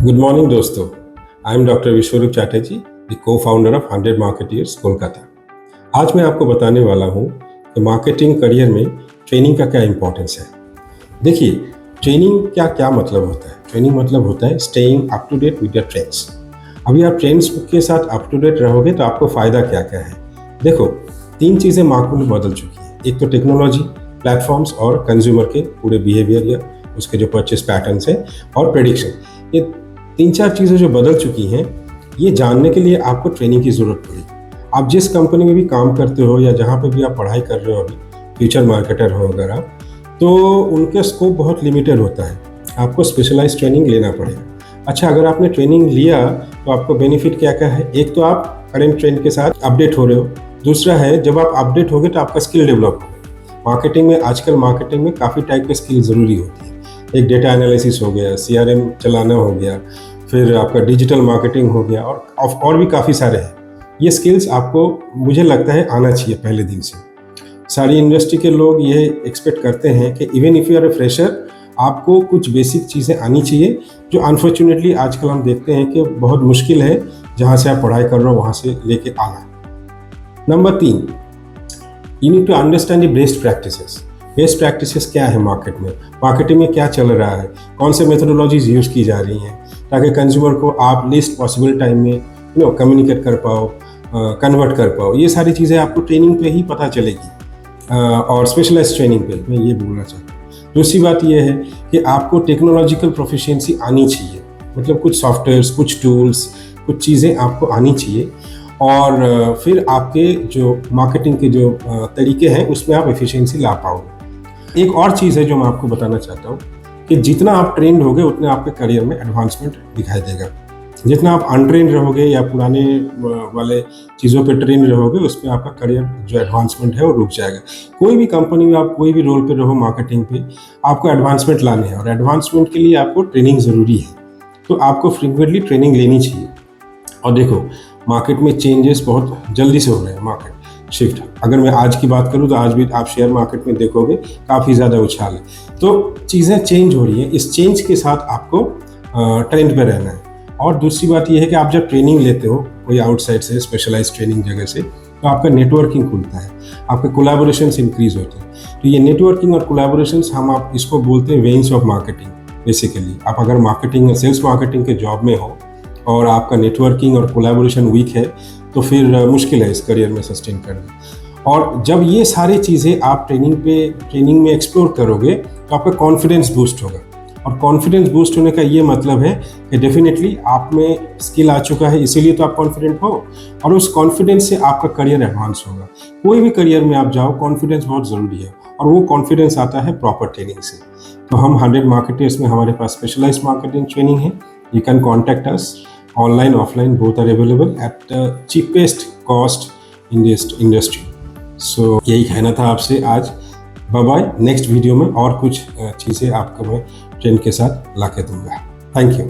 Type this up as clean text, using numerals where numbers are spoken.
Good morning दोस्तों, I am doctor Vishwaroop Chatterjee, the co founder of 100 marketeers Kolkata. आज मैं आपको बताने वाला हूँ कि मार्केटिंग करियर में ट्रेनिंग का क्या इंपॉर्टेंस है। देखिए, ट्रेनिंग क्या क्या मतलब होता है। ट्रेनिंग मतलब होता है staying up to date with the trends. अभी आप ट्रेंड्स के साथ अप टू डेट रहोगे तो आपको फ़ायदा क्या क्या है। देखो, 3 चीज़ें मार्केट में बदल चुकी हैं। एक तो टेक्नोलॉजी, प्लेटफॉर्म्स और कंज्यूमर के पूरे बिहेवियर या उसके जो परचेस पैटर्न्स हैं और प्रेडिक्शन। ये 3-4 चीज़ें जो बदल चुकी हैं, ये जानने के लिए आपको ट्रेनिंग की ज़रूरत पड़ेगी। आप जिस कंपनी में भी काम करते हो या जहाँ पे भी आप पढ़ाई कर रहे हो, अभी फ्यूचर मार्केटर हो अगर आप, तो उनका स्कोप बहुत लिमिटेड होता है। आपको स्पेशलाइज्ड ट्रेनिंग लेना पड़ेगा। अच्छा, अगर आपने ट्रेनिंग लिया तो आपको बेनिफिट क्या क्या है। एक तो आप करेंट ट्रेंड के साथ अपडेट हो रहे हो। दूसरा है, जब आप अपडेट होगे तो आपका स्किल डेवलप होगा। मार्केटिंग में आजकल मार्केटिंग में काफ़ी टाइप के स्किल ज़रूरी होती है। एक डेटा एनालिसिस हो गया, CRM चलाना हो गया, फिर आपका डिजिटल मार्केटिंग हो गया और भी काफ़ी सारे हैं। ये स्किल्स आपको, मुझे लगता है, आना चाहिए पहले दिन से। सारी इंडस्ट्री के लोग ये एक्सपेक्ट करते हैं कि even if you are a fresher, आपको कुछ बेसिक चीज़ें आनी चाहिए, जो अनफॉर्चुनेटली आजकल हम देखते हैं कि बहुत मुश्किल है जहाँ से आप पढ़ाई कर रहे हो वहाँ से लेके आना। Number 3, you need to understand the best practices. Best practices क्या है मार्केट में, मार्केटिंग में क्या चल रहा है, कौन से मेथोडोलॉजीज यूज़ की जा रही हैं, ताकि कंज्यूमर को आप लीस्ट पॉसिबल टाइम में कम्युनिकेट कर पाओ, कन्वर्ट कर पाओ। ये सारी चीज़ें आपको ट्रेनिंग पे ही पता चलेगी और स्पेशलाइज्ड ट्रेनिंग पे मैं ये बोलना चाहता हूँ। दूसरी बात ये है कि आपको टेक्नोलॉजिकल प्रोफिशिएंसी आनी चाहिए, मतलब कुछ सॉफ्टवेयर्स, कुछ टूल्स, कुछ चीज़ें आपको आनी चाहिए। और फिर आपके जो मार्केटिंग के जो तरीके हैं उसमें आप एफिशिएंसी ला पाओगे। एक और चीज़ है जो मैं आपको बताना चाहता हूँ कि जितना आप ट्रेंड होगे उतने आपके करियर में एडवांसमेंट दिखाई देगा। जितना आप अनट्रेंड रहोगे या पुराने वाले चीज़ों पे ट्रेंड रहोगे, उसमें आपका करियर जो एडवांसमेंट है वो रुक जाएगा। कोई भी कंपनी में आप कोई भी रोल पे रहो मार्केटिंग पे, आपको एडवांसमेंट लाने हैं और एडवांसमेंट के लिए आपको ट्रेनिंग ज़रूरी है। तो आपको फ्रीक्वेंटली ट्रेनिंग लेनी चाहिए। और देखो, मार्केट में चेंजेस बहुत जल्दी से हो रहे हैं। मार्केट शिफ्ट, अगर मैं आज की बात करूं तो आज भी आप शेयर मार्केट में देखोगे काफ़ी ज़्यादा उछाल है। तो चीज़ें चेंज हो रही हैं। इस चेंज के साथ आपको ट्रेंड पे रहना है। और दूसरी बात यह है कि आप जब ट्रेनिंग लेते हो कोई आउटसाइड से, स्पेशलाइज ट्रेनिंग जगह से, तो आपका नेटवर्किंग खुलता है, आपके कोलैबोरेशंस इंक्रीज होते हैं। तो ये नेटवर्किंग और कोलैबोरेशंस, आप इसको बोलते हैं वेन्स ऑफ मार्केटिंग। बेसिकली आप अगर मार्केटिंग, सेल्स मार्केटिंग के जॉब में हो और आपका नेटवर्किंग और कोलैबोरेशन वीक है, तो फिर मुश्किल है इस करियर में सस्टेन करना। और जब ये सारी चीज़ें आप ट्रेनिंग में एक्सप्लोर करोगे तो आपका कॉन्फिडेंस बूस्ट होगा। और कॉन्फिडेंस बूस्ट होने का ये मतलब है कि डेफिनेटली आप में स्किल आ चुका है, इसीलिए तो आप कॉन्फिडेंट हो। और उस कॉन्फिडेंस से आपका करियर एडवांस होगा। कोई भी करियर में आप जाओ, कॉन्फिडेंस बहुत ज़रूरी है, और वो कॉन्फिडेंस आता है प्रॉपर ट्रेनिंग से। तो हम 100 मार्केटर्स में हमारे पास स्पेशलाइज्ड मार्केटिंग ट्रेनिंग है। You can contact us. Online, offline, both are available at the cheapest cost in this industry. So यही कहना था आपसे आज। Bye bye. नेक्स्ट वीडियो में और कुछ चीज़ें आपको मैं ट्रेंड के साथ ला के दूंगा। Thank you.